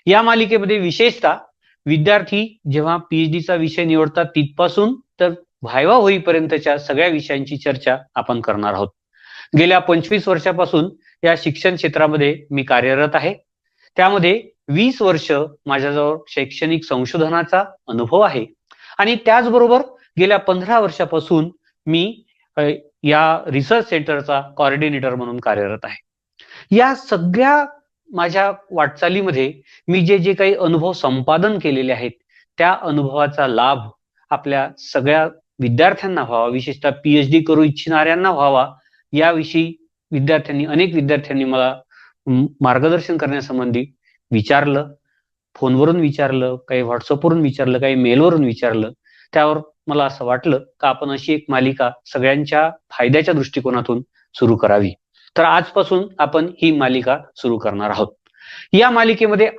या मालिकेमध्ये विशेषतः विद्यार्थी जेव्हा पीएचडीचा विषय निवडतात तिथपासून तर व्हायवा होईपर्यंतच्या सगळ्या विषयांची चर्चा आपण करणार आहोत. गेल्या 25 वर्षापासून या शिक्षण क्षेत्रामध्ये मी कार्यरत आहे. त्यामध्ये 20 वर्ष माझ्याजवळ शैक्षणिक संशोधनाचा अनुभव आहे आणि त्याचबरोबर गेल्या 15 वर्षापासून मी या रिसर्च सेंटरचा कोऑर्डिनेटर म्हणून कार्यरत आहे. या सगळ्या माझ्या वाटचालीमध्ये मी जे काही अनुभव संपादन केलेले आहेत त्या अनुभवाचा लाभ आपल्या सगळ्या विद्यार्थ्यांना व्हावा, विशेषतः पीएचडी करू इच्छिणाऱ्यांना व्हावा याविषयी अनेक विद्यार्थ्यांनी मला मार्गदर्शन करण्यासंबंधी विचारलं, फोनवरून विचारलं, काही व्हॉट्सअपवरून विचारलं, काही मेलवरून विचारलं. त्यावर मला असं वाटलं का आपण अशी एक मालिका सगळ्यांच्या फायद्याच्या दृष्टिकोनातून सुरू करावी. तर आजपासून आपण ही मालिका सुरू करणार आहोत. या मालिकेमध्ये